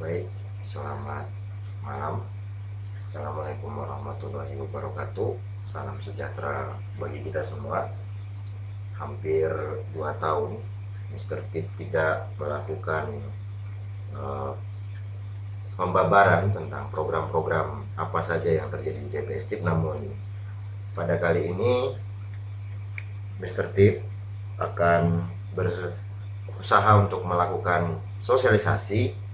Baik, selamat malam. Assalamualaikum warahmatullahi wabarakatuh. Salam sejahtera bagi kita semua. Hampir 2 tahun Mr. Tip tidak melakukan uh, pembabaran tentang program-program apa saja yang terjadi di DBS Tip. Namun pada kali ini Mr. Tip akan berusaha untuk melakukan sosialisasi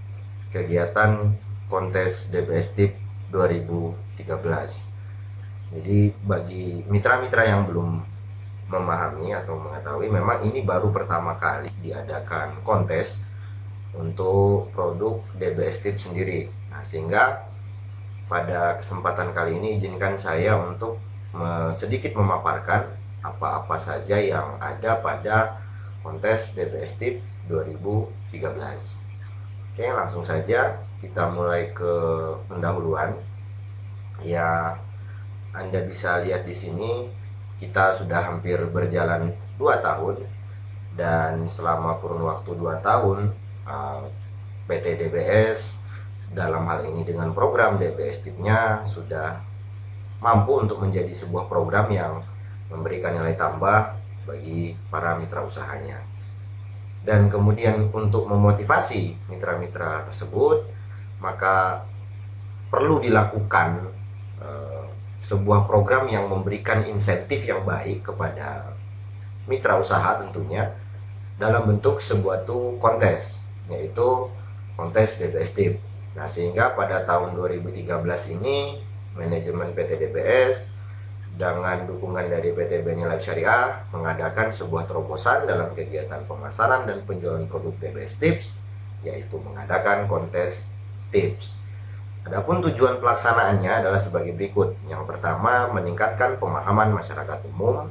kegiatan kontes DBS Tip 2013. Jadi bagi mitra-mitra yang belum memahami atau mengetahui, memang ini baru pertama kali diadakan kontes untuk produk DBS Tip sendiri. Nah, sehingga pada kesempatan kali ini izinkan saya untuk sedikit memaparkan apa-apa saja yang ada pada kontes DBS Tip 2013. Oke, langsung saja kita mulai ke pendahuluan. Ya, Anda bisa lihat di sini kita sudah hampir berjalan 2 tahun, dan selama kurun waktu 2 tahun PT DBS dalam hal ini dengan program DBS Tip-nya sudah mampu untuk menjadi sebuah program yang memberikan nilai tambah bagi para mitra usahanya. Dan kemudian untuk memotivasi mitra-mitra tersebut, maka perlu dilakukan sebuah program yang memberikan insentif yang baik kepada mitra usaha tentunya dalam bentuk sebuah kontes, yaitu kontes DBS Tip. Nah, sehingga pada tahun 2013 ini manajemen PT DBS dengan dukungan dari PT BNI Life Syariah mengadakan sebuah terobosan dalam kegiatan pemasaran dan penjualan produk DBS Tips, yaitu mengadakan kontes tips. Adapun tujuan pelaksanaannya adalah sebagai berikut. Yang pertama, meningkatkan pemahaman masyarakat umum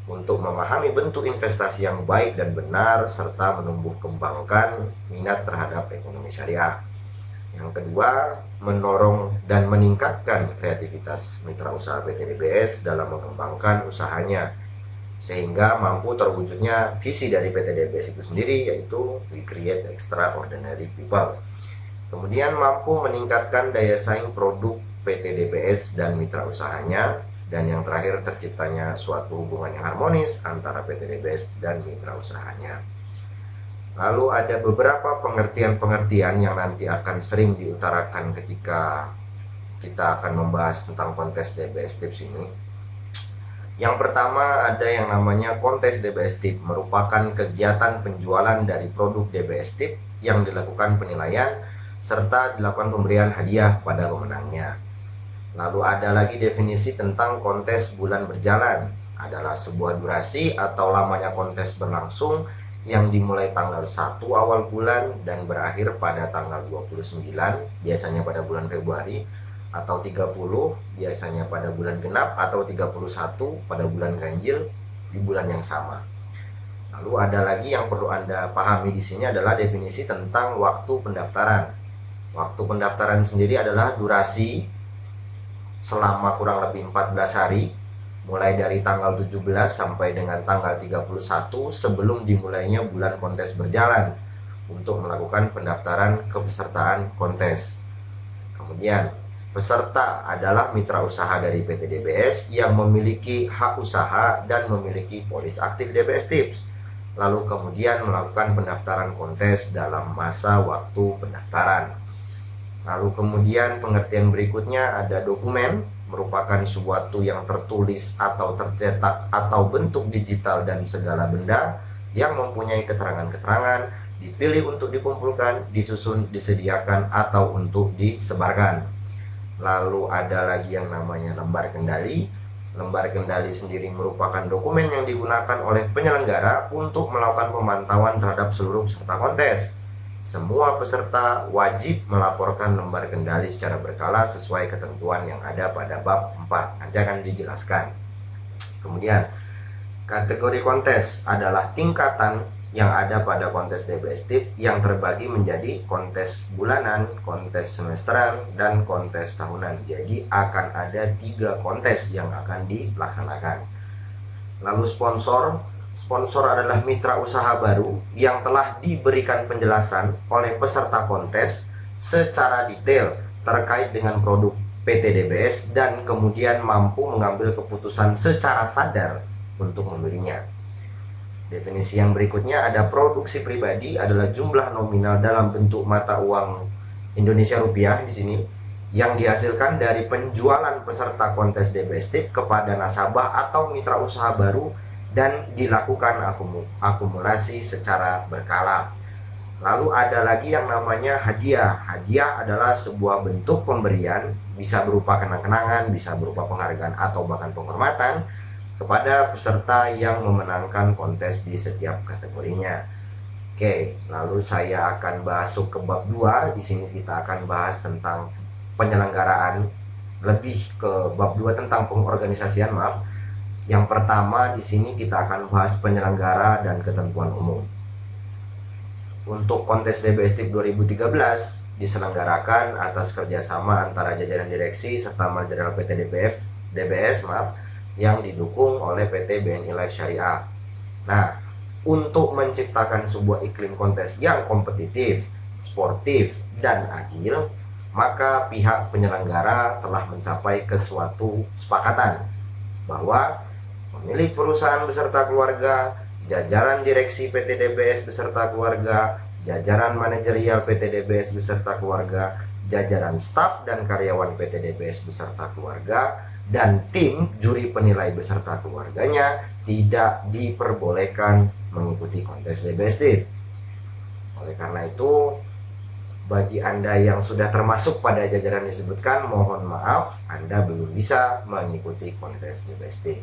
untuk memahami bentuk investasi yang baik dan benar, serta menumbuh kembangkan minat terhadap ekonomi syariah. Yang kedua, mendorong dan meningkatkan kreativitas mitra usaha PT DBS dalam mengembangkan usahanya, sehingga mampu terwujudnya visi dari PT DBS itu sendiri, yaitu We Create Extraordinary People. Kemudian mampu meningkatkan daya saing produk PT DBS dan mitra usahanya. Dan yang terakhir, terciptanya suatu hubungan yang harmonis antara PT DBS dan mitra usahanya. Lalu ada beberapa pengertian-pengertian yang nanti akan sering diutarakan ketika kita akan membahas tentang kontes DBS Tips ini. Yang pertama, ada yang namanya kontes DBS Tip, merupakan kegiatan penjualan dari produk DBS Tip yang dilakukan penilaian serta dilakukan pemberian hadiah pada pemenangnya. Lalu ada lagi definisi tentang kontes bulan berjalan, adalah sebuah durasi atau lamanya kontes berlangsung yang dimulai tanggal 1 awal bulan dan berakhir pada tanggal 29, biasanya pada bulan Februari, atau 30 biasanya pada bulan genap, atau 31 pada bulan ganjil di bulan yang sama. Lalu ada lagi yang perlu Anda pahami di sini adalah definisi tentang waktu pendaftaran. Waktu pendaftaran sendiri adalah durasi selama kurang lebih 14 hari, mulai dari tanggal 17 sampai dengan tanggal 31 sebelum dimulainya bulan kontes berjalan untuk melakukan pendaftaran kepesertaan kontes. Kemudian, peserta adalah mitra usaha dari PT DBS yang memiliki hak usaha dan memiliki polis aktif DBS Tips. Lalu kemudian melakukan pendaftaran kontes dalam masa waktu pendaftaran. Lalu kemudian pengertian berikutnya ada dokumen, merupakan sesuatu yang tertulis atau tercetak atau bentuk digital dan segala benda yang mempunyai keterangan-keterangan, dipilih untuk dikumpulkan, disusun, disediakan, atau untuk disebarkan. Lalu ada lagi yang namanya lembar kendali. Lembar kendali sendiri merupakan dokumen yang digunakan oleh penyelenggara untuk melakukan pemantauan terhadap seluruh peserta kontes. Semua peserta wajib melaporkan lembar kendali secara berkala sesuai ketentuan yang ada pada bab 4. Nanti akan dijelaskan. Kemudian, kategori kontes adalah tingkatan yang ada pada kontes DBS Tip yang terbagi menjadi kontes bulanan, kontes semesteran, dan kontes tahunan. Jadi akan ada 3 kontes yang akan dilaksanakan. Lalu sponsor Sponsor adalah mitra usaha baru yang telah diberikan penjelasan oleh peserta kontes secara detail terkait dengan produk PT DBS dan kemudian mampu mengambil keputusan secara sadar untuk membelinya. Definisi yang berikutnya ada produksi pribadi adalah jumlah nominal dalam bentuk mata uang Indonesia rupiah di sini yang dihasilkan dari penjualan peserta kontes DBS Tip kepada nasabah atau mitra usaha baru dan dilakukan akumulasi secara berkala. Lalu ada lagi yang namanya hadiah. Hadiah adalah sebuah bentuk pemberian, bisa berupa kenang-kenangan, bisa berupa penghargaan atau bahkan penghormatan kepada peserta yang memenangkan kontes di setiap kategorinya. Oke, lalu saya akan masuk ke bab 2. Di sini kita akan bahas tentang penyelenggaraan, lebih ke bab 2 tentang pengorganisasian, maaf. Yang pertama di sini kita akan bahas penyelenggara dan ketentuan umum. Untuk kontes DBS Tip 2013 diselenggarakan atas kerjasama antara jajaran direksi serta manajemen PT DBS yang didukung oleh PT BNI Life Syariah. Nah, untuk menciptakan sebuah iklim kontes yang kompetitif, sportif, dan adil, maka pihak penyelenggara telah mencapai ke suatu kesepakatan bahwa pemilik perusahaan beserta keluarga, jajaran direksi PT DBS beserta keluarga, jajaran manajerial PT DBS beserta keluarga, jajaran staf dan karyawan PT DBS beserta keluarga, dan tim juri penilai beserta keluarganya tidak diperbolehkan mengikuti kontes DBS Tip. Oleh karena itu, bagi Anda yang sudah termasuk pada jajaran disebutkan, mohon maaf, Anda belum bisa mengikuti kontes DBS Tip.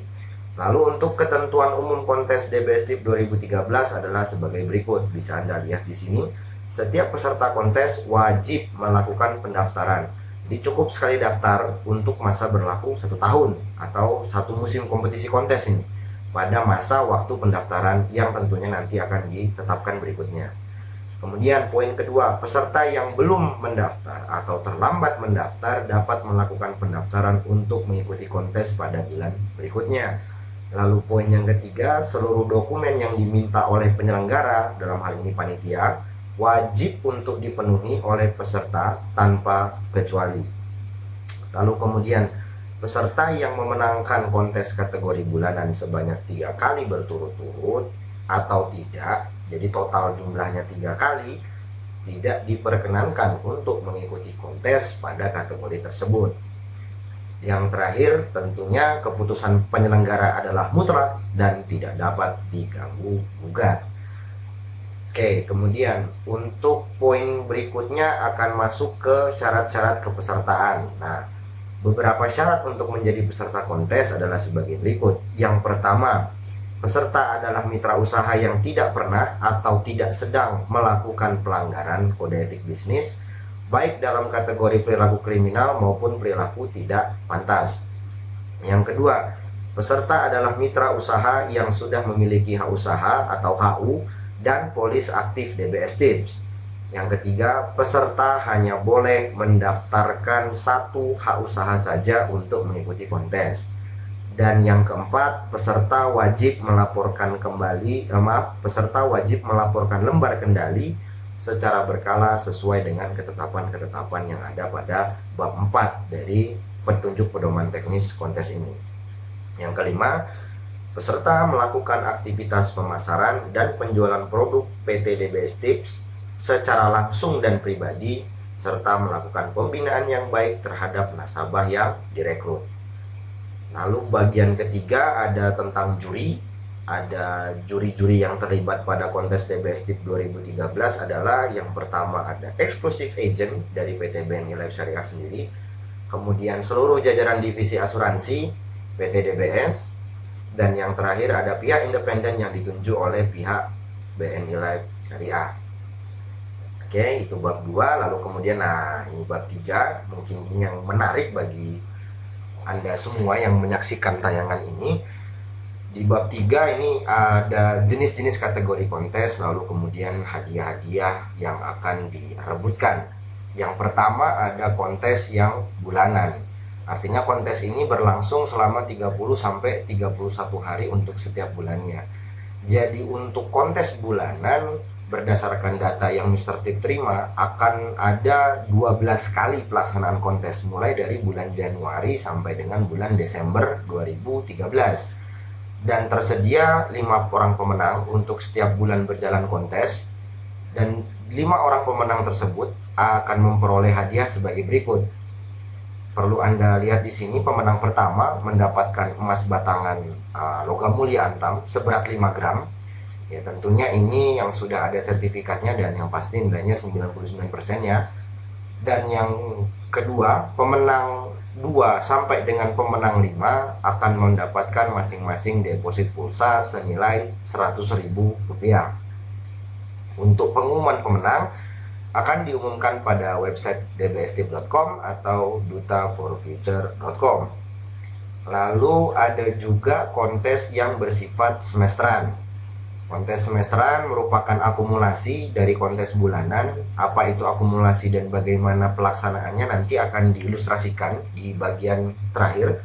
Lalu untuk ketentuan umum kontes DBS Tip 2013 adalah sebagai berikut. Bisa Anda lihat di sini, setiap peserta kontes wajib melakukan pendaftaran. Jadi cukup sekali daftar untuk masa berlaku 1 tahun atau 1 musim kompetisi kontes ini pada masa waktu pendaftaran yang tentunya nanti akan ditetapkan berikutnya. Kemudian poin kedua, peserta yang belum mendaftar atau terlambat mendaftar dapat melakukan pendaftaran untuk mengikuti kontes pada bulan berikutnya. Lalu poin yang ketiga, seluruh dokumen yang diminta oleh penyelenggara, dalam hal ini panitia, wajib untuk dipenuhi oleh peserta tanpa kecuali. Lalu kemudian peserta yang memenangkan kontes kategori bulanan sebanyak 3 kali berturut-turut atau tidak, jadi total jumlahnya 3 kali, tidak diperkenankan untuk mengikuti kontes pada kategori tersebut. Yang terakhir, tentunya keputusan penyelenggara adalah mutlak dan tidak dapat diganggu-gugat. Oke, kemudian untuk poin berikutnya akan masuk ke syarat-syarat kepesertaan. Nah, beberapa syarat untuk menjadi peserta kontes adalah sebagai berikut. Yang pertama, peserta adalah mitra usaha yang tidak pernah atau tidak sedang melakukan pelanggaran kode etik bisnis, baik dalam kategori perilaku kriminal maupun perilaku tidak pantas. Yang kedua, peserta adalah mitra usaha yang sudah memiliki hak usaha atau HU dan polis aktif DBS Tips. Yang ketiga, peserta hanya boleh mendaftarkan 1 hak usaha saja untuk mengikuti kontes. Dan yang keempat, peserta wajib melaporkan lembar kendali secara berkala sesuai dengan ketetapan-ketetapan yang ada pada bab 4 dari petunjuk pedoman teknis kontes ini. Yang kelima, peserta melakukan aktivitas pemasaran dan penjualan produk PT DBS Tips secara langsung dan pribadi, serta melakukan pembinaan yang baik terhadap nasabah yang direkrut. Lalu bagian ketiga ada tentang juri. Ada juri-juri yang terlibat pada kontes DBS Tip 2013 adalah yang pertama ada exclusive agent dari PT BNI Life Syariah sendiri, kemudian seluruh jajaran divisi asuransi PT DBS, dan yang terakhir ada pihak independen yang ditunjuk oleh pihak BNI Life Syariah. Oke, itu bab 2. Lalu kemudian ini bab 3. Mungkin ini yang menarik bagi Anda semua yang menyaksikan tayangan ini. Di bab 3 ini ada jenis-jenis kategori kontes, lalu kemudian hadiah-hadiah yang akan direbutkan. Yang pertama ada kontes yang bulanan. Artinya kontes ini berlangsung selama 30 sampai 31 hari untuk setiap bulannya. Jadi untuk kontes bulanan berdasarkan data yang Mr. Tip terima akan ada 12 kali pelaksanaan kontes mulai dari bulan Januari sampai dengan bulan Desember 2013. Dan tersedia 5 orang pemenang untuk setiap bulan berjalan kontes, dan 5 orang pemenang tersebut akan memperoleh hadiah sebagai berikut. Perlu Anda lihat di sini, pemenang pertama mendapatkan emas batangan logam mulia antam seberat 5 gram. Ya, tentunya ini yang sudah ada sertifikatnya dan yang pasti nilainya 99% ya. Dan yang kedua, pemenang 2 sampai dengan pemenang 5 akan mendapatkan masing-masing deposit pulsa senilai Rp100.000. Untuk pengumuman pemenang akan diumumkan pada website dbstip.com atau dutaforfuture.com. Lalu ada juga kontes yang bersifat semesteran. Kontes semesteran merupakan akumulasi dari kontes bulanan. Apa itu akumulasi dan bagaimana pelaksanaannya nanti akan diilustrasikan di bagian terakhir.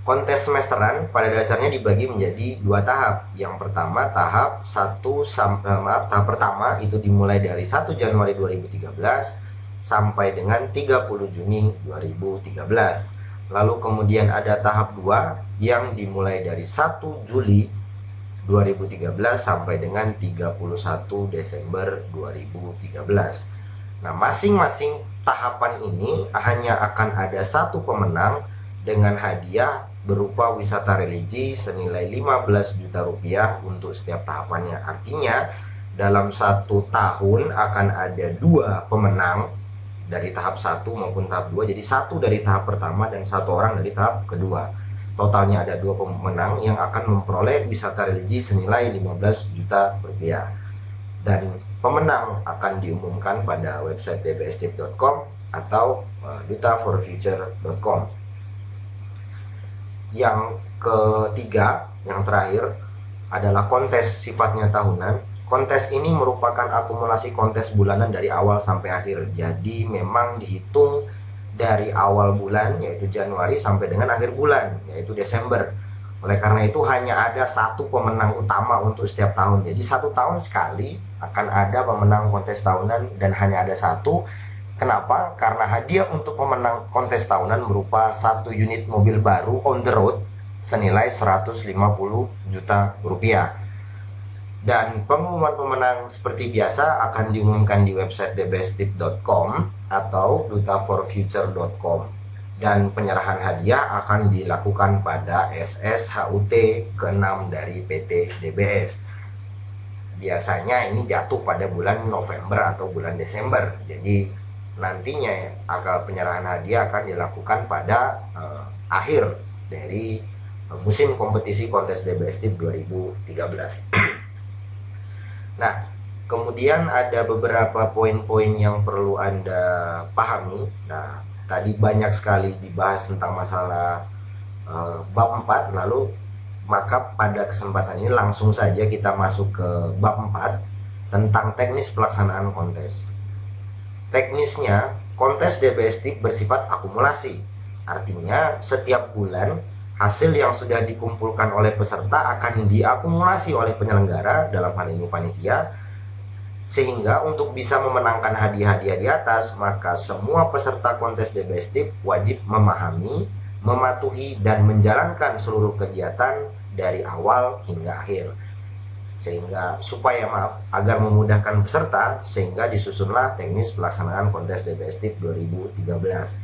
Kontes semesteran pada dasarnya dibagi menjadi 2 tahap. Yang pertama tahap pertama itu dimulai dari 1 Januari 2013 sampai dengan 30 Juni 2013. Lalu kemudian ada tahap 2 yang dimulai dari 1 Juli 2013 sampai dengan 31 Desember 2013. Nah, masing-masing tahapan ini hanya akan ada 1 pemenang dengan hadiah berupa wisata religi senilai Rp15 juta untuk setiap tahapannya. Artinya dalam 1 tahun akan ada 2 pemenang dari tahap 1 maupun tahap 2. Jadi 1 dari tahap pertama dan 1 orang dari tahap kedua. Totalnya ada 2 pemenang yang akan memperoleh wisata religi senilai Rp15 juta. Dan pemenang akan diumumkan pada website dbstip.com atau dutaforfuture.com. Yang ketiga, yang terakhir adalah kontes sifatnya tahunan. Kontes ini merupakan akumulasi kontes bulanan dari awal sampai akhir. Jadi memang dihitung dari awal bulan yaitu Januari sampai dengan akhir bulan yaitu Desember. Oleh karena itu hanya ada 1 pemenang utama untuk setiap tahun. Jadi 1 tahun sekali akan ada pemenang kontes tahunan dan hanya ada 1. Kenapa? Karena hadiah untuk pemenang kontes tahunan berupa 1 unit mobil baru on the road senilai Rp150 juta. Dan pengumuman pemenang seperti biasa akan diumumkan di website dbstip.com atau dutaforfuture.com. Dan penyerahan hadiah akan dilakukan pada SSHUT ke-6 dari PT DBS. Biasanya ini jatuh pada bulan November atau bulan Desember. Jadi nantinya penyerahan hadiah akan dilakukan pada akhir dari musim kompetisi kontes DBSTIP 2013. Nah, kemudian ada beberapa poin-poin yang perlu Anda pahami. Nah, tadi banyak sekali dibahas tentang masalah bab 4, lalu maka pada kesempatan ini langsung saja kita masuk ke bab 4 tentang teknis pelaksanaan kontes. Teknisnya, kontes DBSTIP bersifat akumulasi. Artinya, setiap bulan hasil yang sudah dikumpulkan oleh peserta akan diakumulasi oleh penyelenggara, dalam hal ini panitia, sehingga untuk bisa memenangkan hadiah-hadiah di atas, maka semua peserta kontes DBSTIP wajib memahami, mematuhi, dan menjalankan seluruh kegiatan dari awal hingga akhir. Sehingga agar memudahkan peserta, sehingga disusunlah teknis pelaksanaan kontes DBSTIP 2013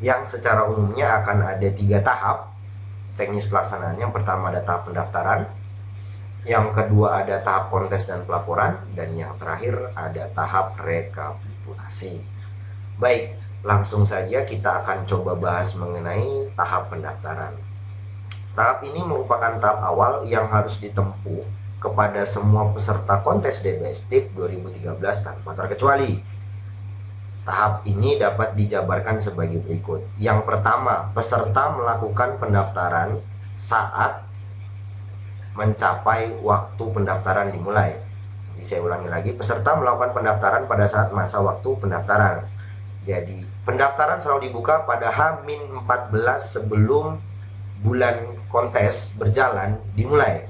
yang secara umumnya akan ada 3 tahap teknis pelaksanaan. Yang pertama ada tahap pendaftaran, yang kedua ada tahap kontes dan pelaporan, dan yang terakhir ada tahap rekapitulasi. Baik, langsung saja kita akan coba bahas mengenai tahap pendaftaran. Tahap ini merupakan tahap awal yang harus ditempuh kepada semua peserta kontes DBSTIP 2013 tanpa terkecuali. Tahap ini dapat dijabarkan sebagai berikut. Yang pertama, peserta melakukan pendaftaran saat mencapai waktu pendaftaran dimulai. Jadi saya ulangi lagi, peserta melakukan pendaftaran pada saat masa waktu pendaftaran. Jadi pendaftaran selalu dibuka pada H-14 sebelum bulan kontes berjalan dimulai.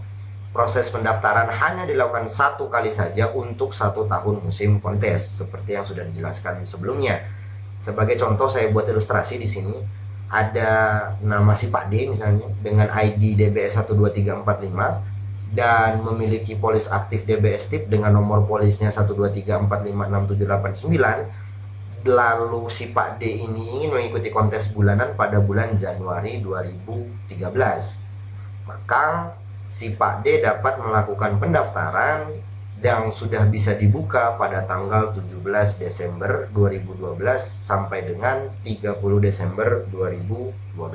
proses pendaftaran hanya dilakukan satu kali saja untuk 1 tahun musim kontes, seperti yang sudah dijelaskan sebelumnya. Sebagai contoh, saya buat ilustrasi di sini. Ada nama si Pak D misalnya dengan ID DBS 12345 dan memiliki polis aktif DBS TIP dengan nomor polisnya 123456789. Lalu si Pak D ini ingin mengikuti kontes bulanan pada bulan Januari 2013. Maka si Pak D dapat melakukan pendaftaran yang sudah bisa dibuka pada tanggal 17 Desember 2012 sampai dengan 30 Desember 2012.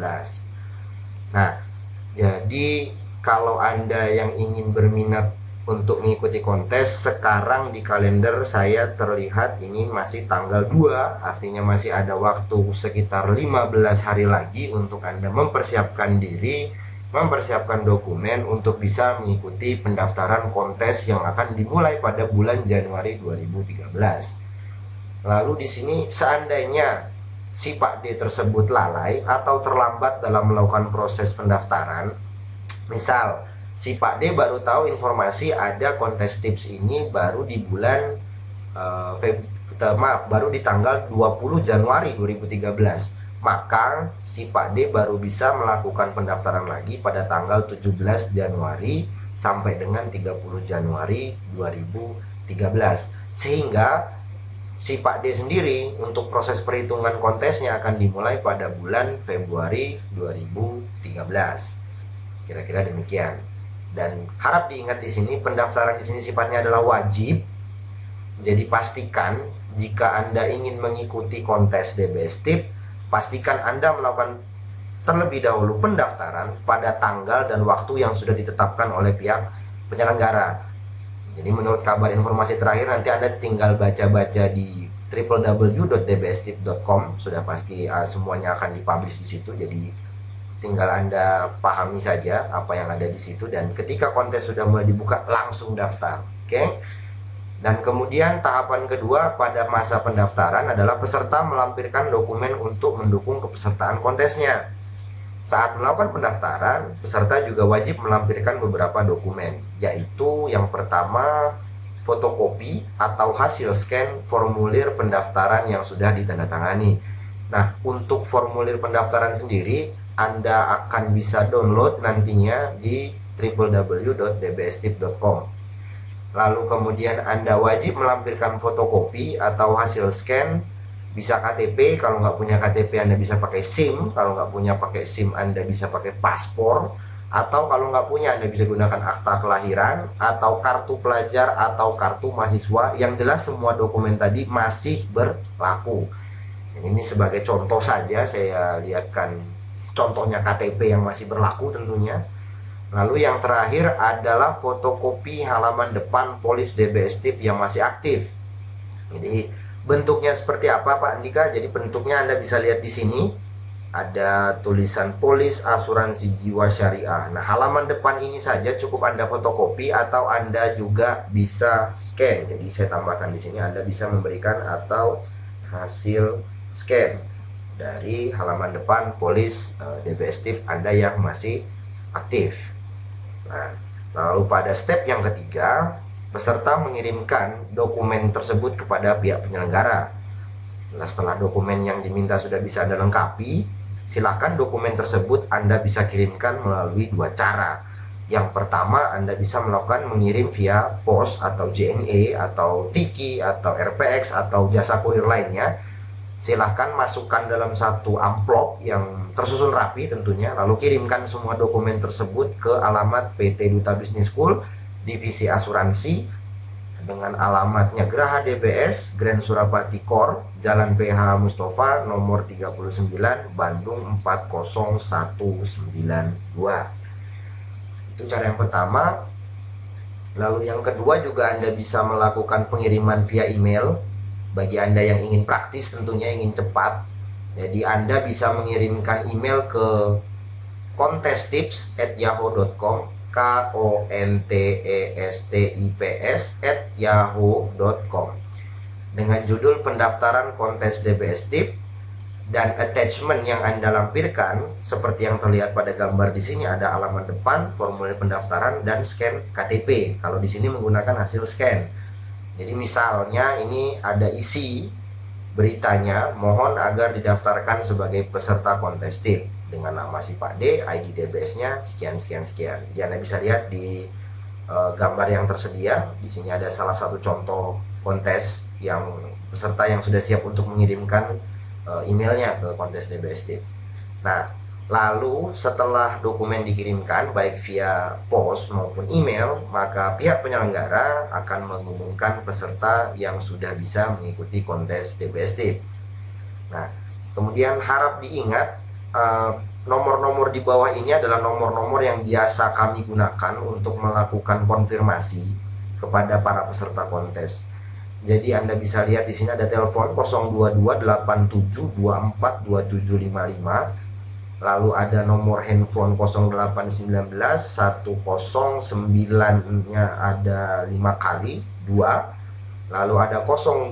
Nah, jadi kalau Anda yang ingin berminat untuk mengikuti kontes, sekarang di kalender saya terlihat ini masih tanggal 2, artinya masih ada waktu sekitar 15 hari lagi untuk Anda mempersiapkan diri, mempersiapkan dokumen untuk bisa mengikuti pendaftaran kontes yang akan dimulai pada bulan Januari 2013. Lalu di sini seandainya si Pak D tersebut lalai atau terlambat dalam melakukan proses pendaftaran, misal si Pak D baru tahu informasi ada kontes tips ini baru di bulan baru di tanggal 20 Januari 2013. Maka si Pak D baru bisa melakukan pendaftaran lagi pada tanggal 17 Januari sampai dengan 30 Januari 2013. Sehingga si Pak D sendiri untuk proses perhitungan kontesnya akan dimulai pada bulan Februari 2013. Kira-kira demikian. Dan harap diingat di sini, pendaftaran di sini sifatnya adalah wajib. Jadi pastikan jika Anda ingin mengikuti kontes DBS TIP, pastikan Anda melakukan terlebih dahulu pendaftaran pada tanggal dan waktu yang sudah ditetapkan oleh pihak penyelenggara. Jadi menurut kabar informasi terakhir, nanti Anda tinggal baca-baca di www.dbstip.com, sudah pasti semuanya akan dipublish di situ. Jadi tinggal Anda pahami saja apa yang ada di situ, dan ketika kontes sudah mulai dibuka langsung daftar. Oke? Dan kemudian tahapan kedua pada masa pendaftaran adalah peserta melampirkan dokumen untuk mendukung kepesertaan kontesnya. Saat melakukan pendaftaran, peserta juga wajib melampirkan beberapa dokumen, yaitu yang pertama fotokopi atau hasil scan formulir pendaftaran yang sudah ditandatangani. Nah, untuk formulir pendaftaran sendiri Anda akan bisa download nantinya di www.dbstip.com. Lalu kemudian Anda wajib melampirkan fotokopi atau hasil scan, bisa KTP, kalau nggak punya KTP Anda bisa pakai SIM, kalau nggak punya pakai SIM Anda bisa pakai paspor, atau kalau nggak punya Anda bisa gunakan akta kelahiran, atau kartu pelajar, atau kartu mahasiswa. Yang jelas semua dokumen tadi masih berlaku. Ini sebagai contoh saja, saya lihatkan contohnya KTP yang masih berlaku tentunya. Lalu yang terakhir adalah fotokopi halaman depan polis DBS TIP yang masih aktif. Jadi bentuknya seperti apa Pak Andika? Jadi bentuknya Anda bisa lihat di sini. Ada tulisan polis asuransi jiwa syariah. Nah, halaman depan ini saja cukup Anda fotokopi atau Anda juga bisa scan. Jadi saya tambahkan di sini Anda bisa memberikan atau hasil scan dari halaman depan polis DBS TIP Anda yang masih aktif. Nah, lalu pada step yang ketiga, peserta mengirimkan dokumen tersebut kepada pihak penyelenggara. Nah, setelah dokumen yang diminta sudah bisa Anda lengkapi, silakan dokumen tersebut Anda bisa kirimkan melalui dua cara. Yang pertama, Anda bisa melakukan mengirim via pos atau JNE atau Tiki atau RPX atau jasa kurir lainnya. Silahkan masukkan dalam satu amplop yang tersusun rapi tentunya, lalu kirimkan semua dokumen tersebut ke alamat PT Duta Business School, Divisi Asuransi, dengan alamatnya Geraha DBS, Grand Surapati Core, Jalan PH Mustafa, nomor 39, Bandung 40192. Itu cara yang pertama. Lalu yang kedua juga Anda bisa melakukan pengiriman via email. Bagi Anda yang ingin praktis tentunya, ingin cepat, jadi Anda bisa mengirimkan email ke kontestips@yahoo.com, kontestips@yahoo.com dengan judul pendaftaran kontes DBS TIP Dan attachment yang Anda lampirkan seperti yang terlihat pada gambar di sini, ada halaman depan, formulir pendaftaran, dan scan KTP. Kalau di sini menggunakan hasil scan. Jadi misalnya ini ada isi beritanya, mohon agar didaftarkan sebagai peserta kontestif dengan nama si Pak D, ID DBS-nya sekian sekian sekian. Jadi Anda bisa lihat di gambar yang tersedia. Di sini ada salah satu contoh kontes yang peserta yang sudah siap untuk mengirimkan emailnya ke kontes DBST. Nah, lalu setelah dokumen dikirimkan baik via pos maupun email, maka pihak penyelenggara akan mengumumkan peserta yang sudah bisa mengikuti kontes DBST. Nah, kemudian harap diingat nomor-nomor di bawah ini adalah nomor-nomor yang biasa kami gunakan untuk melakukan konfirmasi kepada para peserta kontes. Jadi Anda bisa lihat di sini ada telepon 02287242755. Lalu ada nomor handphone 0819 109-nya ada 5 kali 2. Lalu ada 0821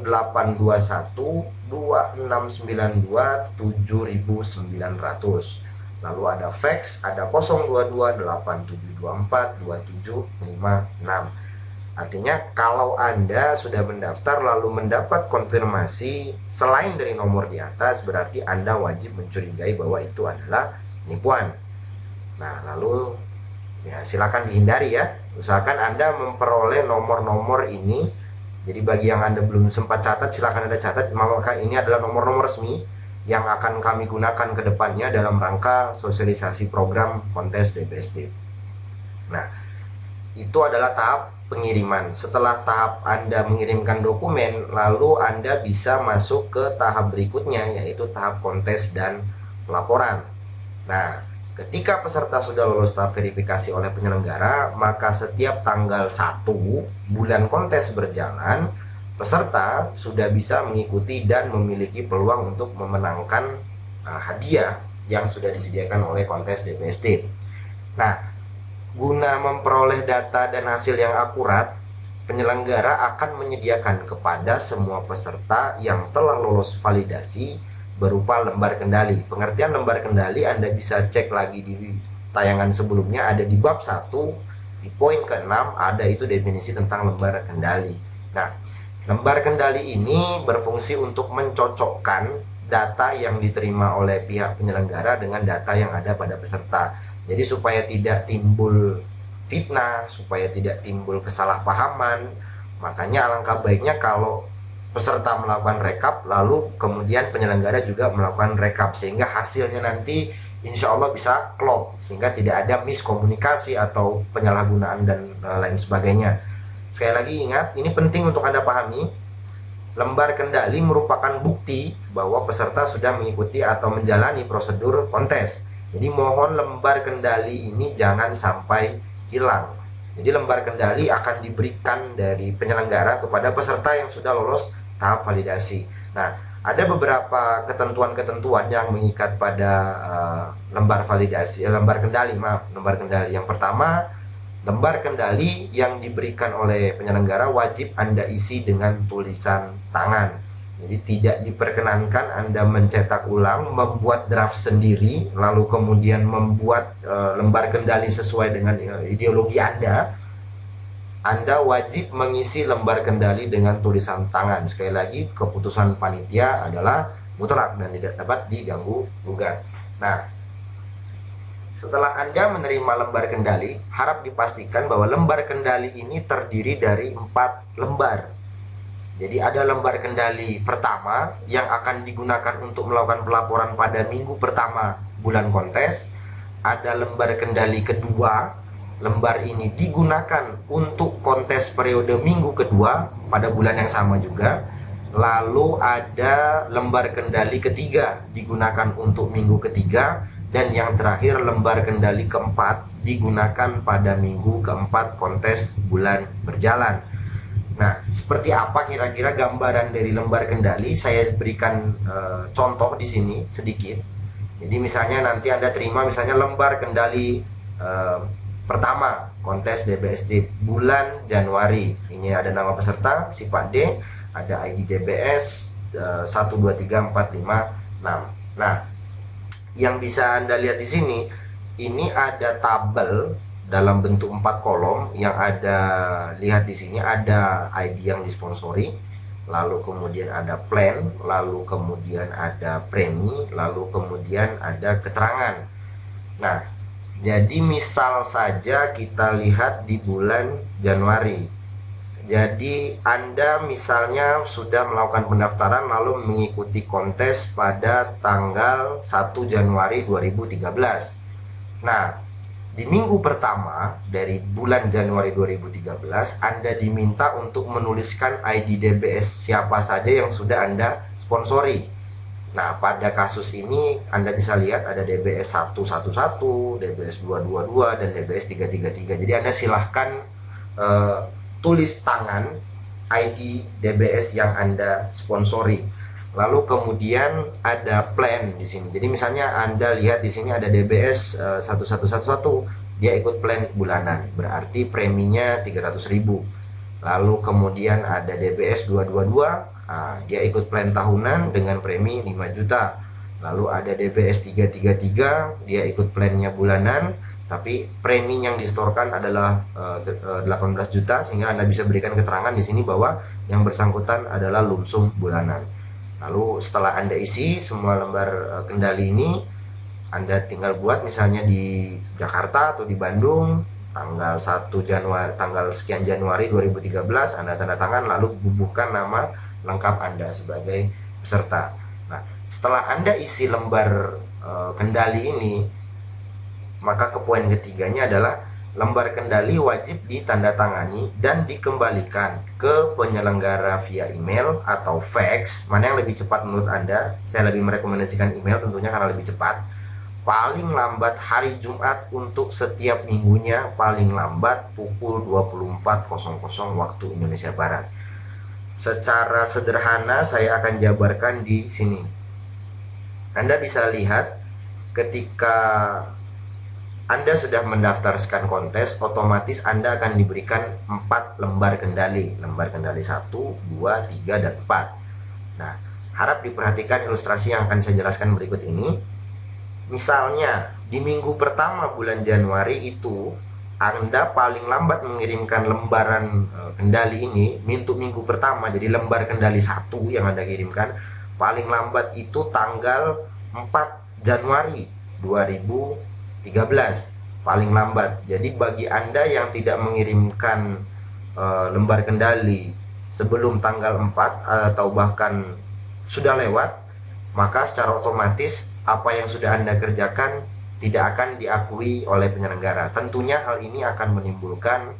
2692 7900. Lalu ada fax, ada 022 8724 2756. Artinya kalau Anda sudah mendaftar lalu mendapat konfirmasi selain dari nomor di atas, berarti Anda wajib mencurigai bahwa itu adalah penipuan. Nah, lalu ya silakan dihindari ya. Usahakan Anda memperoleh nomor-nomor ini. Jadi bagi yang Anda belum sempat catat, silakan Anda catat, maka ini adalah nomor-nomor resmi yang akan kami gunakan ke depannya dalam rangka sosialisasi program kontes DBST. Nah, itu adalah tahap pengiriman. Setelah tahap Anda mengirimkan dokumen, lalu Anda bisa masuk ke tahap berikutnya, yaitu tahap kontes dan pelaporan. Nah, ketika peserta sudah lolos tahap verifikasi oleh penyelenggara, maka setiap tanggal 1 bulan kontes berjalan, peserta sudah bisa mengikuti dan memiliki peluang untuk memenangkan hadiah yang sudah disediakan oleh kontes DBST. Nah, guna memperoleh data dan hasil yang akurat, penyelenggara akan menyediakan kepada semua peserta yang telah lolos validasi berupa lembar kendali. Pengertian lembar kendali Anda bisa cek lagi di tayangan sebelumnya, ada di bab 1 di poin ke-6 ada itu definisi tentang lembar kendali. Nah, lembar kendali ini berfungsi untuk mencocokkan data yang diterima oleh pihak penyelenggara dengan data yang ada pada peserta. Jadi supaya tidak timbul fitnah, supaya tidak timbul kesalahpahaman, makanya alangkah baiknya kalau peserta melakukan rekap, lalu kemudian penyelenggara juga melakukan rekap, sehingga hasilnya nanti insya Allah bisa klop, sehingga tidak ada miskomunikasi atau penyalahgunaan dan lain sebagainya. Sekali lagi ingat, ini penting untuk Anda pahami, lembar kendali merupakan bukti bahwa peserta sudah mengikuti atau menjalani prosedur kontes. Jadi mohon lembar kendali ini jangan sampai hilang. Jadi lembar kendali akan diberikan dari penyelenggara kepada peserta yang sudah lolos tahap validasi. Nah, ada beberapa ketentuan-ketentuan yang mengikat pada lembar kendali. Yang pertama, lembar kendali yang diberikan oleh penyelenggara wajib Anda isi dengan tulisan tangan. Jadi tidak diperkenankan Anda mencetak ulang, membuat draft sendiri, lalu kemudian membuat lembar kendali sesuai dengan ideologi Anda. Anda wajib mengisi lembar kendali dengan tulisan tangan. Sekali lagi, keputusan panitia adalah mutlak dan tidak dapat diganggu gugat. Nah, setelah Anda menerima lembar kendali, harap dipastikan bahwa lembar kendali ini terdiri dari 4 lembar. Jadi ada lembar kendali pertama yang akan digunakan untuk melakukan pelaporan pada minggu pertama bulan kontes. Ada lembar kendali kedua, lembar ini digunakan untuk kontes periode minggu kedua pada bulan yang sama juga. Lalu ada lembar kendali ketiga digunakan untuk minggu ketiga. Dan yang terakhir lembar kendali keempat digunakan pada minggu keempat kontes bulan berjalan. Nah, seperti apa kira-kira gambaran dari lembar kendali? Saya berikan contoh di sini sedikit. Jadi misalnya nanti Anda terima misalnya lembar kendali pertama kontes DBST bulan Januari. Ini ada nama peserta si Pak D, ada ID DBS 123456. Nah, yang bisa Anda lihat di sini, ini ada tabel dalam bentuk 4 kolom yang ada, lihat di sini ada ID yang disponsori, lalu kemudian ada plan, lalu kemudian ada premi, lalu kemudian ada keterangan. Nah, jadi misal saja kita lihat di bulan Januari. Jadi Anda misalnya sudah melakukan pendaftaran lalu mengikuti kontes pada tanggal 1 Januari 2013. Nah, di minggu pertama dari bulan Januari 2013 Anda diminta untuk menuliskan ID DBS siapa saja yang sudah Anda sponsori. Nah, pada kasus ini Anda bisa lihat ada DBS 111, DBS 222, dan DBS 333. Jadi Anda silahkan tulis tangan ID DBS yang Anda sponsori. Lalu kemudian ada plan di sini. Jadi misalnya Anda lihat di sini ada DBS 1111, dia ikut plan bulanan, berarti preminya 300.000. Lalu kemudian ada DBS 222, dia ikut plan tahunan dengan premi 5 juta. Lalu ada DBS 333, dia ikut plannya bulanan, tapi premi yang distorkan adalah 18 juta, sehingga Anda bisa berikan keterangan di sini bahwa yang bersangkutan adalah lumsum bulanan. Lalu setelah Anda isi semua lembar kendali ini, Anda tinggal buat misalnya di Jakarta atau di Bandung tanggal 1 Januari, tanggal sekian Januari 2013, Anda tanda tangan lalu bubuhkan nama lengkap Anda sebagai peserta. Nah, setelah Anda isi lembar kendali ini, maka ke poin ketiganya adalah lembar kendali wajib ditandatangani dan dikembalikan ke penyelenggara via email atau fax. Mana yang lebih cepat menurut Anda? Saya lebih merekomendasikan email tentunya karena lebih cepat. Paling lambat hari Jumat untuk setiap minggunya, paling lambat pukul 24.00 waktu Indonesia Barat. Secara sederhana saya akan jabarkan di sini. Anda bisa lihat ketika Anda sudah mendaftarkan kontes, otomatis Anda akan diberikan 4 lembar kendali. Lembar kendali 1, 2, 3, dan 4. Nah, harap diperhatikan ilustrasi yang akan saya jelaskan berikut ini. Misalnya, di minggu pertama bulan Januari itu, Anda paling lambat mengirimkan lembaran kendali ini untuk minggu pertama. Jadi lembar kendali 1 yang Anda kirimkan paling lambat itu tanggal 4 Januari 2013 paling lambat. Jadi bagi Anda yang tidak mengirimkan lembar kendali sebelum tanggal 4 atau bahkan sudah lewat, maka secara otomatis apa yang sudah Anda kerjakan tidak akan diakui oleh penyelenggara. Tentunya hal ini akan menimbulkan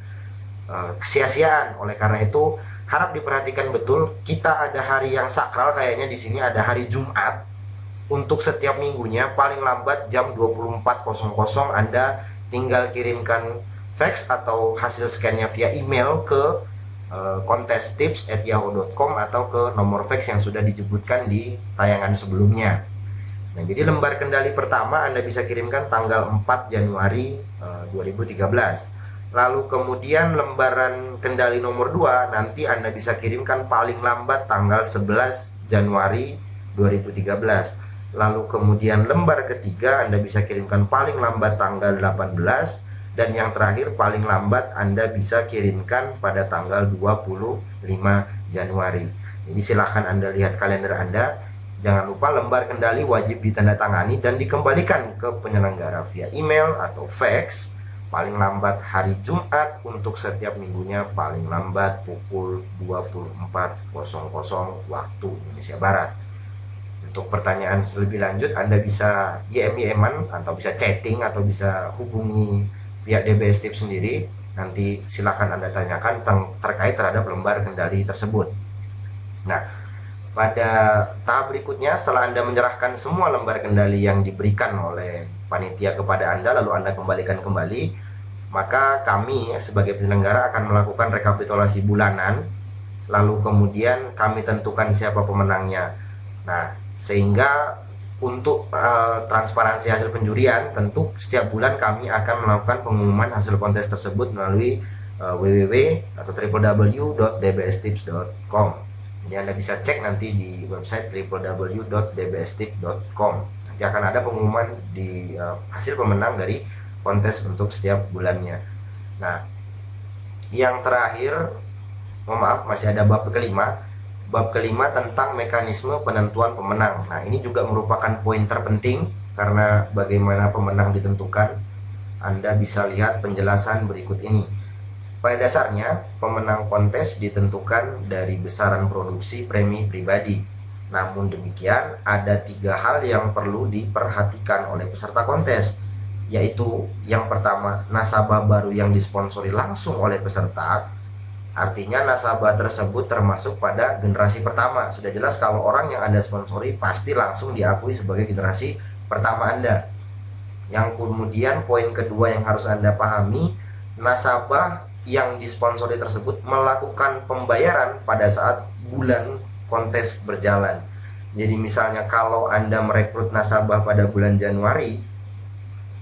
kesia-siaan. Oleh karena itu harap diperhatikan betul, kita ada hari yang sakral, kayaknya di sini ada hari Jumat. Untuk setiap minggunya paling lambat jam 24.00 Anda tinggal kirimkan fax atau hasil scannya via email ke kontestips@yahoo.com atau ke nomor fax yang sudah disebutkan di tayangan sebelumnya. Nah, jadi lembar kendali pertama Anda bisa kirimkan tanggal 4 Januari 2013. Lalu kemudian lembaran kendali nomor 2 nanti Anda bisa kirimkan paling lambat tanggal 11 Januari 2013. Lalu kemudian lembar ketiga Anda bisa kirimkan paling lambat tanggal 18, dan yang terakhir paling lambat Anda bisa kirimkan pada tanggal 25 Januari. Jadi silahkan Anda lihat kalender Anda. Jangan lupa lembar kendali wajib ditandatangani dan dikembalikan ke penyelenggara via email atau fax paling lambat hari Jumat untuk setiap minggunya, paling lambat pukul 24.00 waktu Indonesia Barat. Untuk pertanyaan lebih lanjut Anda bisa YM-YM-an atau bisa chatting atau bisa hubungi pihak DBS Tips sendiri. Nanti silakan Anda tanyakan terkait terhadap lembar kendali tersebut. Nah, pada tahap berikutnya setelah Anda menyerahkan semua lembar kendali yang diberikan oleh panitia kepada Anda lalu Anda kembalikan kembali, maka kami sebagai penyelenggara akan melakukan rekapitulasi bulanan, lalu kemudian kami tentukan siapa pemenangnya. Nah, sehingga untuk transparansi hasil penjurian, tentu setiap bulan kami akan melakukan pengumuman hasil kontes tersebut melalui www atau www.dbstips.com. Ini Anda bisa cek nanti di website www.dbstip.com. Nanti akan ada pengumuman di hasil pemenang dari kontes untuk setiap bulannya. Nah, yang terakhir, mohon maaf, masih ada bab kelima. Bab kelima tentang mekanisme penentuan pemenang. Nah, ini juga merupakan poin terpenting karena bagaimana pemenang ditentukan. Anda bisa lihat penjelasan berikut ini. Pada dasarnya, pemenang kontes ditentukan dari besaran produksi premi pribadi. Namun demikian, ada 3 hal yang perlu diperhatikan oleh peserta kontes, yaitu yang pertama, nasabah baru yang disponsori langsung oleh peserta. Artinya nasabah tersebut termasuk pada generasi pertama. Sudah jelas kalau orang yang Anda sponsori pasti langsung diakui sebagai generasi pertama Anda. Yang kemudian poin kedua yang harus Anda pahami, nasabah yang disponsori tersebut melakukan pembayaran pada saat bulan kontes berjalan. Jadi misalnya kalau Anda merekrut nasabah pada bulan Januari,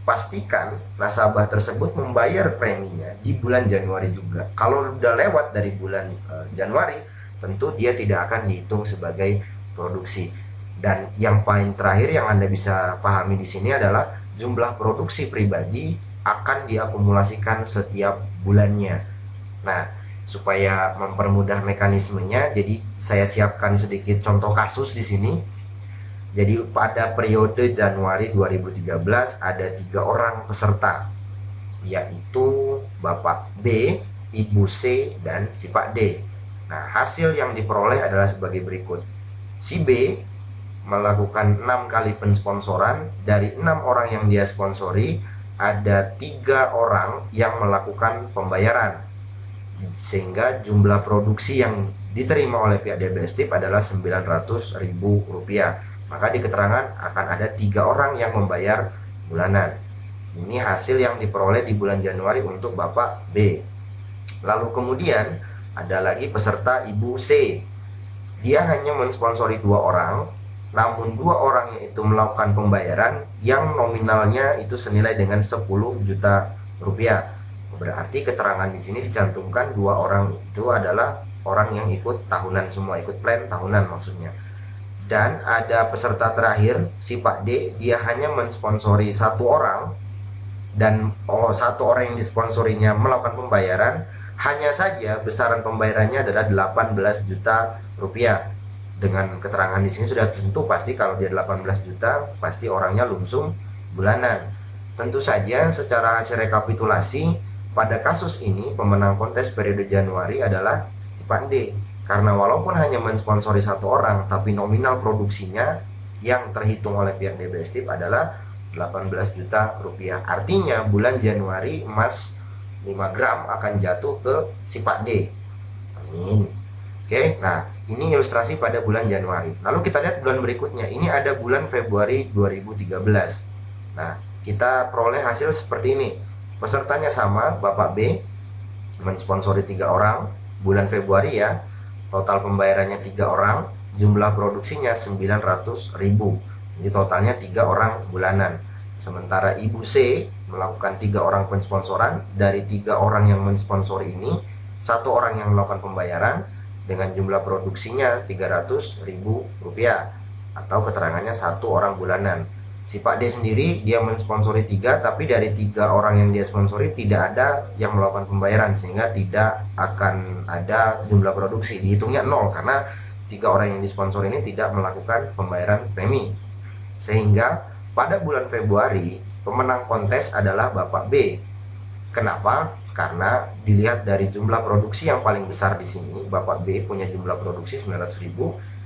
pastikan nasabah tersebut membayar preminya di bulan Januari juga. Kalau udah lewat dari bulan Januari, tentu dia tidak akan dihitung sebagai produksi. Dan yang paling terakhir yang Anda bisa pahami di sini adalah jumlah produksi pribadi akan diakumulasikan setiap bulannya. Nah, supaya mempermudah mekanismenya, jadi saya siapkan sedikit contoh kasus di sini. Jadi pada periode Januari 2013 ada 3 orang peserta, yaitu Bapak B, Ibu C, dan si Pak D. Nah, hasil yang diperoleh adalah sebagai berikut. Si B melakukan 6 kali pensponsoran. Dari 6 orang yang dia sponsori, ada 3 orang yang melakukan pembayaran, sehingga jumlah produksi yang diterima oleh pihak DBSTIP adalah Rp900.000. Maka di keterangan akan ada 3 orang yang membayar bulanan. Ini hasil yang diperoleh di bulan Januari untuk Bapak B. Lalu kemudian ada lagi peserta Ibu C. Dia hanya mensponsori 2 orang, namun 2 orangnya itu melakukan pembayaran yang nominalnya itu senilai dengan Rp10 juta. Berarti keterangan di sini dicantumkan 2 orang itu adalah orang yang ikut tahunan semua, ikut plan tahunan maksudnya. Dan ada peserta terakhir, si Pak D, dia hanya mensponsori 1 orang, dan 1 orang yang disponsorinya melakukan pembayaran. Hanya saja besaran pembayarannya adalah Rp18 juta. Dengan keterangan di sini sudah tentu pasti kalau dia 18 juta, pasti orangnya lumsum bulanan. Tentu saja secara hasil rekapitulasi, pada kasus ini pemenang kontes periode Januari adalah si Pak D. Karena walaupun hanya mensponsori 1 orang, tapi nominal produksinya yang terhitung oleh pihak DBSTIP adalah Rp18 juta. Artinya bulan Januari emas 5 gram akan jatuh ke si Pak D. Amin. Oke, nah ini ilustrasi pada bulan Januari. Lalu kita lihat bulan berikutnya. Ini ada bulan Februari 2013. Nah, kita peroleh hasil seperti ini. Pesertanya sama, Bapak B mensponsori 3 orang. Bulan Februari ya. Total pembayarannya 3 orang, jumlah produksinya Rp900.000. Jadi totalnya 3 orang bulanan. Sementara Ibu C melakukan 3 orang pensponsoran. Dari 3 orang yang mensponsori ini, 1 orang yang melakukan pembayaran dengan jumlah produksinya Rp300.000, atau keterangannya 1 orang bulanan. Si Pak D sendiri dia mensponsori 3, tapi dari 3 orang yang dia sponsori tidak ada yang melakukan pembayaran, sehingga tidak akan ada jumlah produksi, dihitungnya 0 karena 3 orang yang disponsori ini tidak melakukan pembayaran premi. Sehingga pada bulan Februari pemenang kontes adalah Bapak B. Kenapa? Karena dilihat dari jumlah produksi yang paling besar di sini, Bapak B punya jumlah produksi 900.000,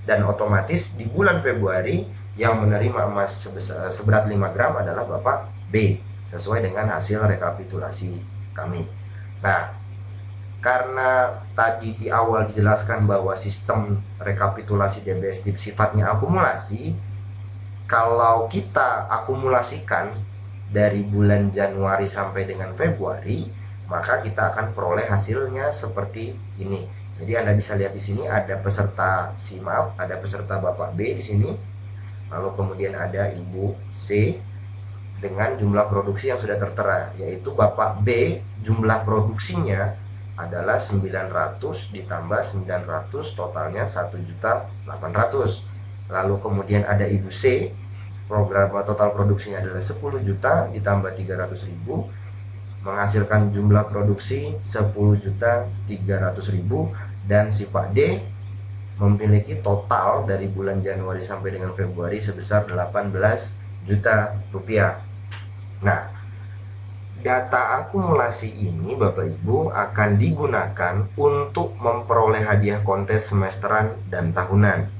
dan otomatis di bulan Februari yang menerima emas seberat 5 gram adalah Bapak B, sesuai dengan hasil rekapitulasi kami. Nah, karena tadi di awal dijelaskan bahwa sistem rekapitulasi DBSTIP sifatnya akumulasi, kalau kita akumulasikan dari bulan Januari sampai dengan Februari, maka kita akan peroleh hasilnya seperti ini. Jadi Anda bisa lihat di sini ada peserta ada peserta Bapak B di sini. Lalu kemudian ada Ibu C dengan jumlah produksi yang sudah tertera, yaitu Bapak B jumlah produksinya adalah 900 ditambah 900, totalnya 1.800.000. Lalu kemudian ada ibu C, program total produksinya adalah 10 juta ditambah 300.000, menghasilkan jumlah produksi 10.300.000. Dan si Pak D memiliki total dari bulan Januari sampai dengan Februari sebesar 18 juta rupiah. Nah, data akumulasi ini Bapak Ibu akan digunakan untuk memperoleh hadiah kontes semesteran dan tahunan.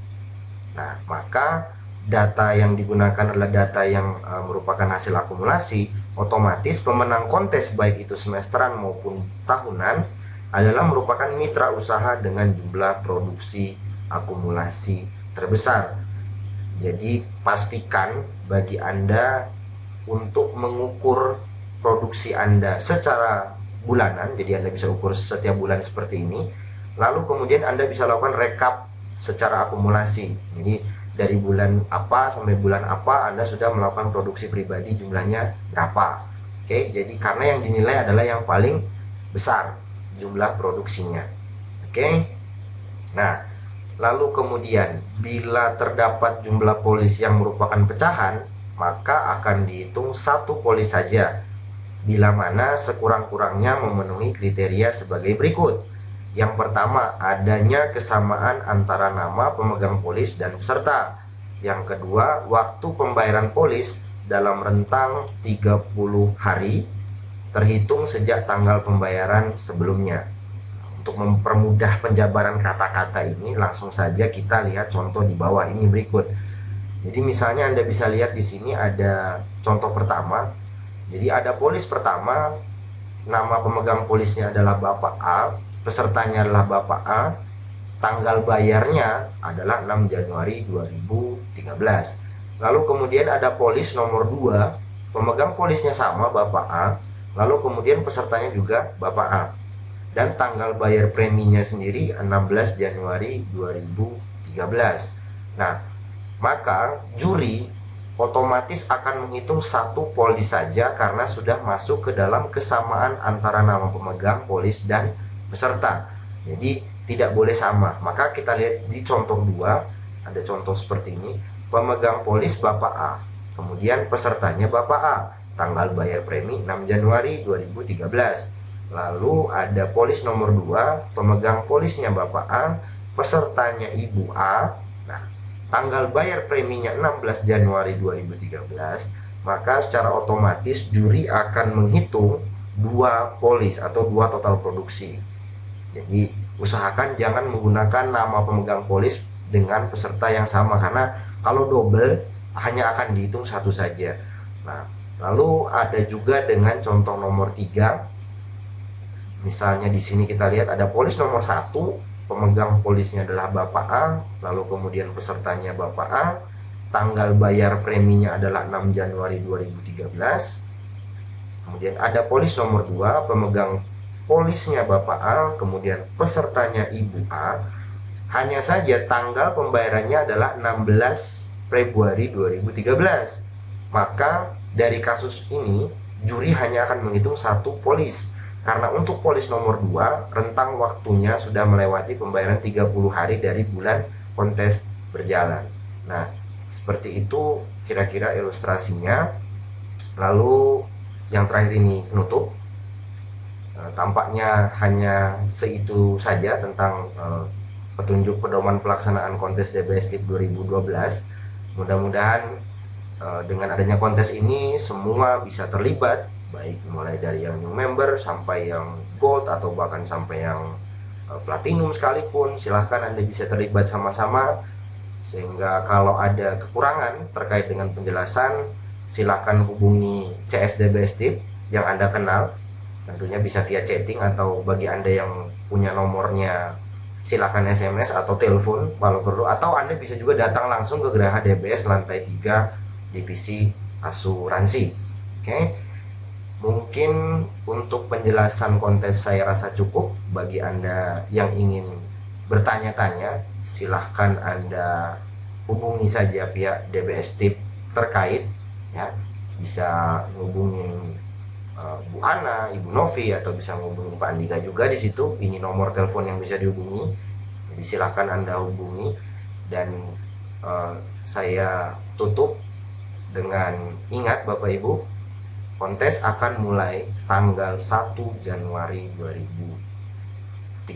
Nah, maka data yang digunakan adalah data yang merupakan hasil akumulasi. Otomatis pemenang kontes baik itu semesteran maupun tahunan adalah merupakan mitra usaha dengan jumlah produksi akumulasi terbesar. Jadi pastikan bagi Anda untuk mengukur produksi Anda secara bulanan, jadi Anda bisa ukur setiap bulan seperti ini. Lalu kemudian Anda bisa lakukan rekap secara akumulasi. Jadi dari bulan apa sampai bulan apa Anda sudah melakukan produksi pribadi, jumlahnya berapa. Oke, jadi karena yang dinilai adalah yang paling besar jumlah produksinya. Oke. Nah, lalu kemudian bila terdapat jumlah polis yang merupakan pecahan, maka akan dihitung satu polis saja, bila mana sekurang-kurangnya memenuhi kriteria sebagai berikut. Yang pertama, adanya kesamaan antara nama pemegang polis dan peserta. Yang kedua, waktu pembayaran polis dalam rentang 30 hari terhitung sejak tanggal pembayaran sebelumnya. Untuk mempermudah penjabaran kata-kata ini, langsung saja kita lihat contoh di bawah ini berikut. Jadi misalnya Anda bisa lihat di sini ada contoh pertama. Jadi ada polis pertama, nama pemegang polisnya adalah Bapak A, pesertanya adalah Bapak A, tanggal bayarnya adalah 6 Januari 2013. Lalu kemudian ada polis nomor 2, pemegang polisnya sama Bapak A, lalu kemudian pesertanya juga Bapak A. Dan tanggal bayar preminya sendiri 16 Januari 2013. Nah, maka juri otomatis akan menghitung satu polis saja karena sudah masuk ke dalam kesamaan antara nama pemegang polis dan peserta. Jadi tidak boleh sama. Maka kita lihat di contoh 2, ada contoh seperti ini. Pemegang polis Bapak A, kemudian pesertanya Bapak A, tanggal bayar premi 6 Januari 2013. Lalu ada polis nomor 2, pemegang polisnya Bapak A, pesertanya Ibu A. Nah, tanggal bayar preminya 16 Januari 2013, maka secara otomatis juri akan menghitung 2 polis atau 2 total produksi. Jadi usahakan jangan menggunakan nama pemegang polis dengan peserta yang sama, karena kalau double hanya akan dihitung satu saja. Nah, lalu ada juga dengan contoh nomor 3. Misalnya di sini kita lihat ada polis nomor 1, pemegang polisnya adalah Bapak A, lalu kemudian pesertanya Bapak A, tanggal bayar preminya adalah 6 Januari 2013. Kemudian ada polis nomor 2, pemegang polisnya Bapak A, kemudian pesertanya Ibu A. Hanya saja tanggal pembayarannya adalah 16 Februari 2013. Maka dari kasus ini juri hanya akan menghitung satu polis. Karena untuk polis nomor 2, rentang waktunya sudah melewati pembayaran 30 hari dari bulan kontes berjalan. Nah, seperti itu kira-kira ilustrasinya. Lalu yang terakhir ini penutup. Tampaknya hanya seitu saja tentang petunjuk pedoman pelaksanaan kontes DBS TIP 2012. Mudah-mudahan dengan adanya kontes ini semua bisa terlibat, baik mulai dari yang new member sampai yang gold atau bahkan sampai yang platinum sekalipun. Silahkan Anda bisa terlibat sama-sama, sehingga kalau ada kekurangan terkait dengan penjelasan, silahkan hubungi CSDBS Tip yang Anda kenal. Tentunya bisa via chatting, atau bagi Anda yang punya nomornya silahkan SMS atau telepon kalau perlu, atau Anda bisa juga datang langsung ke Geraha DBS lantai 3 divisi asuransi. Oke. Mungkin untuk penjelasan kontes saya rasa cukup. Bagi Anda yang ingin bertanya-tanya, silahkan Anda hubungi saja pihak DBS Tip terkait, ya. Bisa hubungin Bu Ana, Ibu Novi, atau bisa ngubungin Pak Andika juga di situ. Ini nomor telepon yang bisa dihubungi. Jadi silahkan Anda hubungi. Dan saya tutup dengan ingat Bapak Ibu, kontes akan mulai tanggal 1 Januari 2013.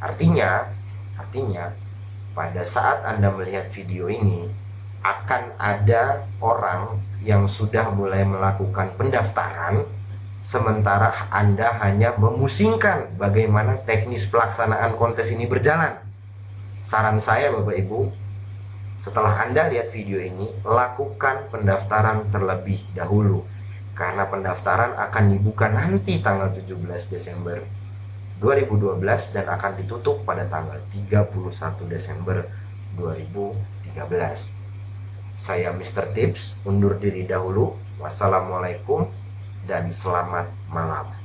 Artinya pada saat Anda melihat video ini akan ada orang yang sudah mulai melakukan pendaftaran, sementara Anda hanya memusingkan bagaimana teknis pelaksanaan kontes ini berjalan. Saran saya Bapak Ibu, setelah Anda lihat video ini, lakukan pendaftaran terlebih dahulu, karena pendaftaran akan dibuka nanti tanggal 17 Desember 2012 dan akan ditutup pada tanggal 31 Desember 2013. Saya Mr. Tips undur diri dahulu. Wassalamualaikum dan selamat malam.